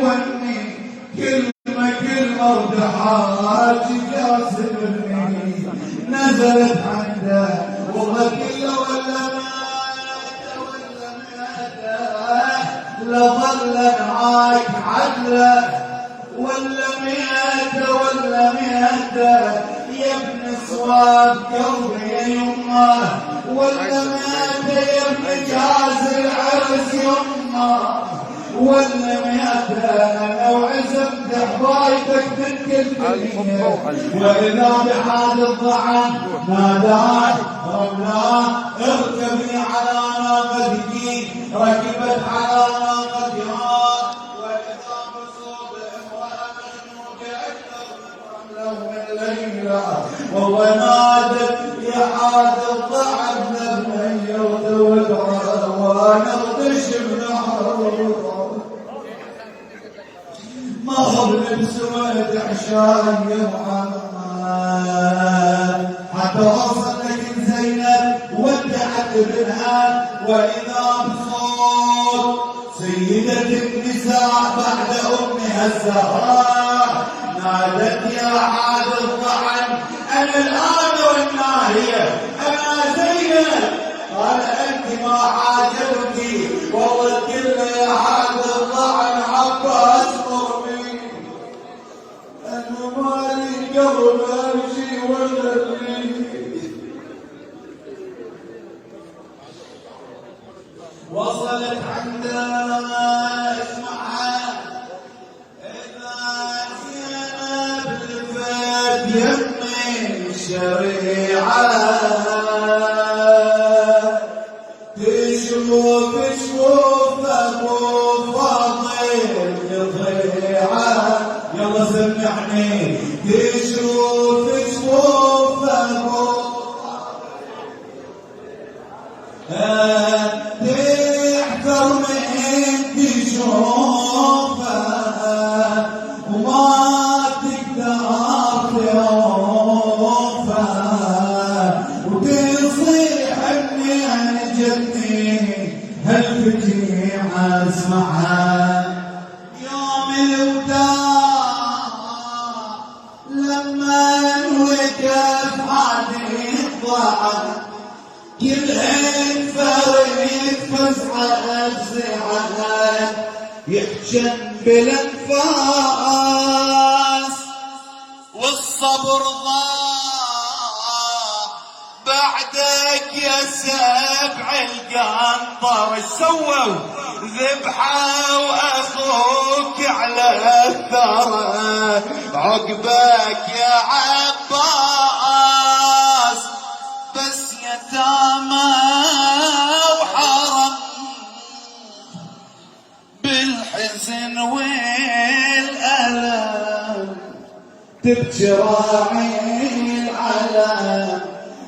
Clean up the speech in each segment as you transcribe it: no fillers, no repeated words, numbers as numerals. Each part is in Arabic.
يوني كلمة وردحات جاسمني نزلت عنده والله كله ولا لظل معاك عدله ولا مئته يا ابن صواب قلبي يا يمه ولا مئته يا ابن جاز العرس يمه ولا مئته انا وعزمت حبايبك من كل دنيا واذا بحال الضعن ناداك رملاه اركبني على ناقتك ركبت على ناقتها واذا بصوب امراه مشنوقه اكثر من رمله من ليلى والله نادت يا حاد الضعن لبني وتوقع وانا اغتش بنهر ما هو بسويت عشان يا محمد حتى وصل لك زينب ودعت ابنها واذا بصوت سيدة النساء بعد امها الزهراء نادت يا عاد الضعن انا الان والناهيه انا زينب قال انت ما عاجبك والله الكل يا عاد الضعن عباس أنا مالي قبل أمشي ولا وصلت عندها اسمعها إذا زينب لفت يمي الشريعة تشوف أبو فاضل يضيعه يلا سمعني تشوف أبو تحذر من تشوفه وما تقدر تروفه وتصيح اني انا جدي هالفجيعه اسمعها يوم الوداع لما وقف عادي الضعن كلهن فريق فزعة أفزعها يحجن بالانفاس والصبر ضاع بعدك يا سبع القنطر ايش سووا ذبحوا اخوك على الثرى عقبك يا عباس بس يتامى وحرم بالحزن والألم تبكي راعي العلم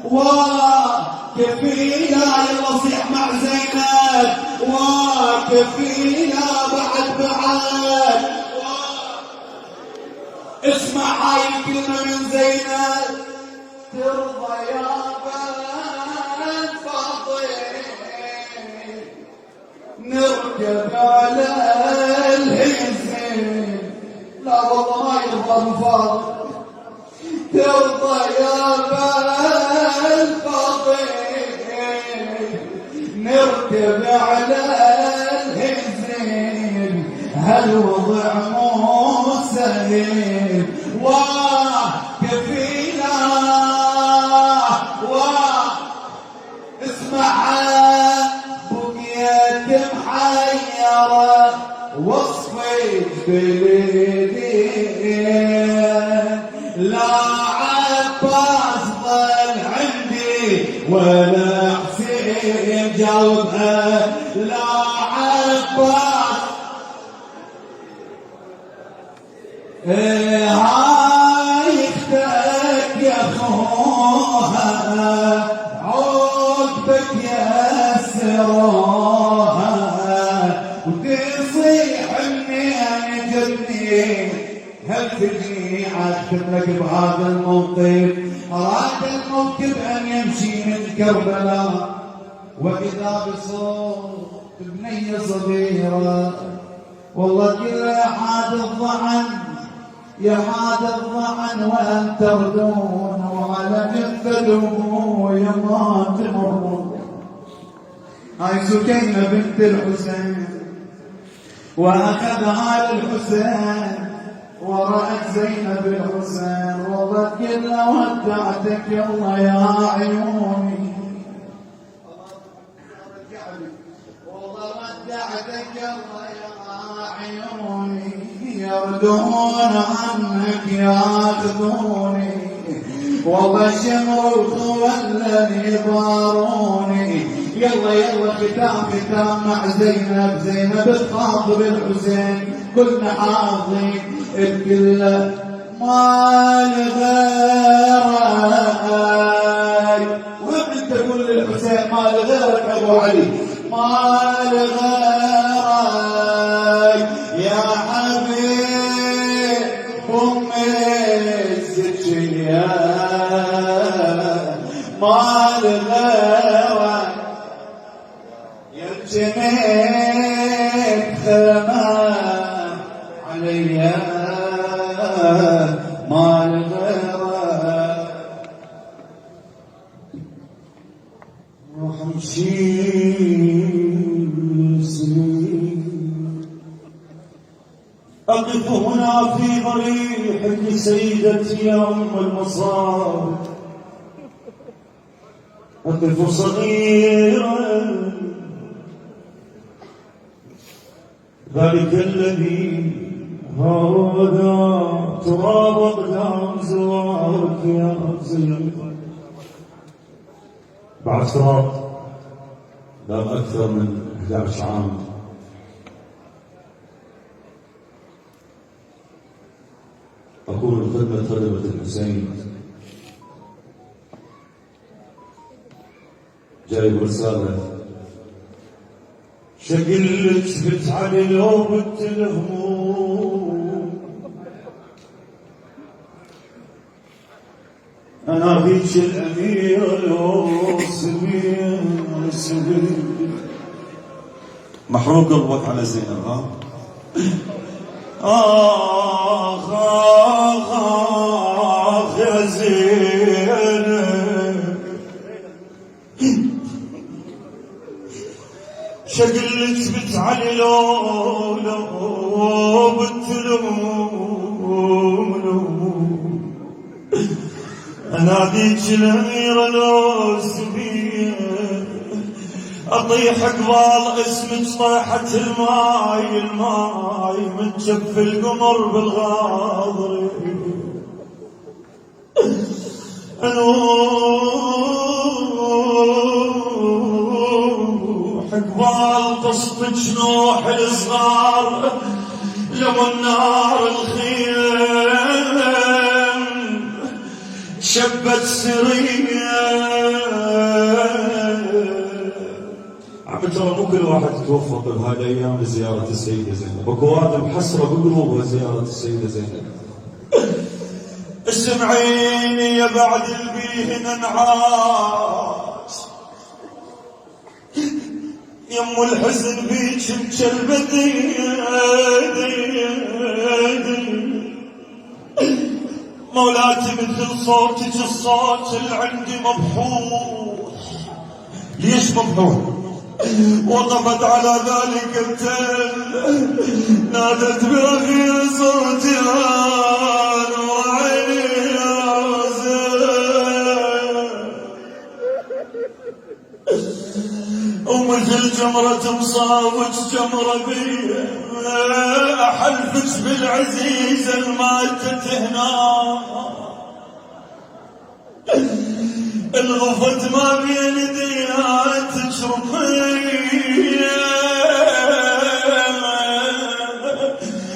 وكفينا يلا صيح مع زينب وكفينا بعد اسمع هاي الكلمة من زينب ترضى يا بنت فاضل نركب على الهزيم لا والله ما يرضى الفاضل ترضى يا بنت فاضل نركب على الهزيم هالوضع مو سهل وكفينا اسمعها بقيت محيرة وصفك باليدين لا عباس ضل عندي ولا حسين جاوبها لا عباس هاي اختك يا اخوها عقبك يسروها وتصيح اني انا جدي هل تجي عاتب لك بهذا الموقف اراد الموكب ان يمشي من كربلاء واذا بصوت بنيه صغيره والله كله يا حاد الضعن يا حاد الضعن وأن تردون وعلى جثدوا يا ما تمرون. هاي سكينة بنت الحسين وأخذها للحسين ورأت زينب الحسين وظلت كلها ودعتك يلا يا عيوني والله ودعتك يلا يا عيوني يردون عنك ياخذوني والله الشمر الخوى الذي ضاروني. يلا يلا ختام مع زينب تخاطب الحسين كلنا حاضرين بكل مال غيرك. وانت تقول للحسين مال غيرك ابو علي مال غيرك يا حبيب ام الزكيه مال غيرك يرجمك ثمان عليا مال غيرك. وخمسين سنين أقف هنا في ضريحك سيدتي يا أم المصائب أقف صغيرا ذلك الذي هذا تراب أقدام زوارك يا زينب بعد فراق دام أكثر من 11 عام. أقول لخدمة خدمة الحسين جايب رسالة شكل تثبت علي لو بت الهموم أنا بيك الأمير لو سمين محروق قلبك على زينب ها آخ آخ آخ يا زينب شكل تثبت علي لو بتلوم اناديك الاميره لو سبيه اطيح قبال اسمك طيحه الماي من جف القمر بالغاضر حقبال قصة جنوح الصغار لما النار الخيم شبت سرية. عم ترى مو كل واحد توفق بهذه الايام لزيارة السيدة زينب، اكو واحد محسرة بقلوبها زيارة السيدة زينب. اسمعيني يا بعد البيه ننعاس يم الحزن بيك مكلبتي مولاتي مثل صوتك الصوت اللي عندي مبحوث. ليش مبحوث؟ وقفت على ذلك التل نادت بأخي صوتي وعيني يا زين ومثل جمرة مصابك جمرة بي أحلفك بالعزيزة الماتت هنا الغفت ما بين ايديها تشربي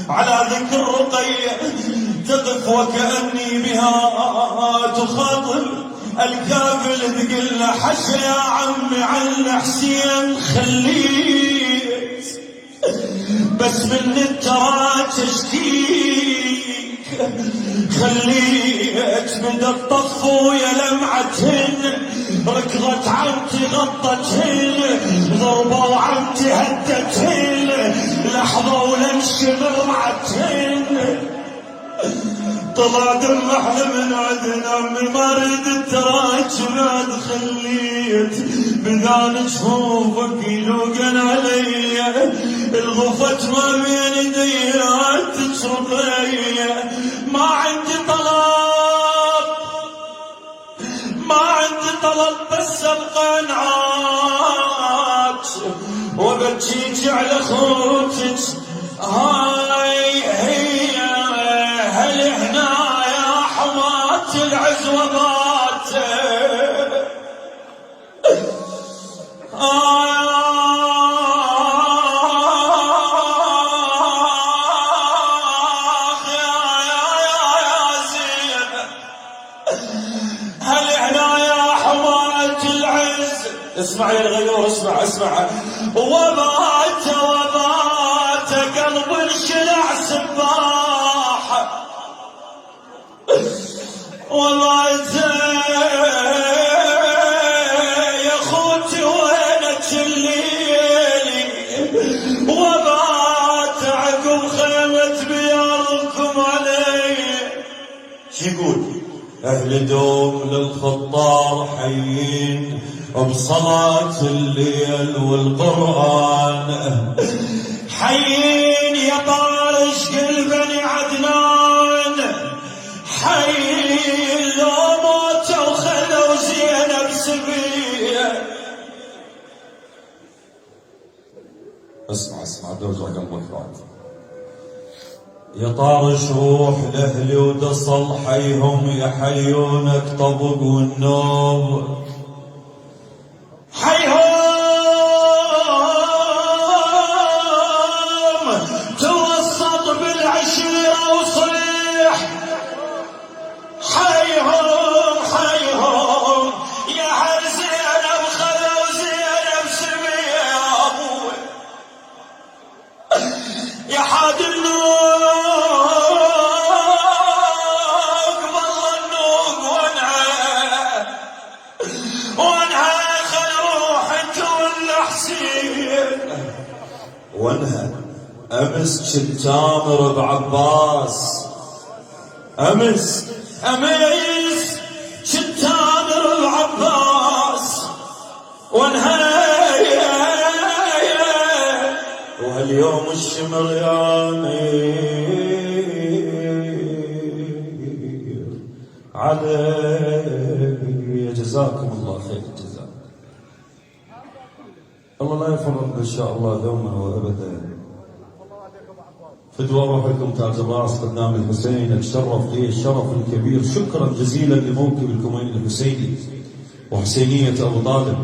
على ذكر رقية تقف وكأني بها تخاطب الكافل تقول له حشا يا عمي عن حسين خليك بس من الترى تشكيك خليك بدا الطفو يا لمعتهن ركضت عمتي غطتهن ضربوا عمتي هدتهن لحظة ولمش ساعتين طلع دم احلى من عندنا امي ما ردت تراك بعد خليت بدال جفوفك يلوقن علي الغفت ما بين ايديات تشربي ما عندي طلب بس ابقى انعاك وبجيك على خوتك هاي هي هل هنا يا حماة العز وباتك اسمع يا الغيور اسمع وبات قلب انشلع سباح وبات يا خوتي وينك الليلي وبات عقب خيمة بياركم علي شو يقول اهل دوم للخطار حيين بصلاة الليل والقرآن حيين يا طارش كل بني عدنان حيين لو موتوا وخلوا زينب سبية اسمع دوز قلبك راد يا طارش روح لأهلي ودصل حيهم يحيونك طبق والنوم حيهم توسط بالعشيرة وصيح حيهم يا هل زينب خلوا زينب سمية يا أبوي يا حاد النوق والله النوق وانها خل روح انت ولا حسين وانها امس شتامر بعباس امس شتامر بعباس وانها وهاليوم الشمر يا امير علي جزاكم الله خير الجزاء الله لا يفرق ان شاء الله دوما وابدا فدوى روحكم تاج الراس قدام الحسين اتشرف لي الشرف الكبير شكرا جزيلا لموكب الكومين الحسيني وحسينيه ابو طالب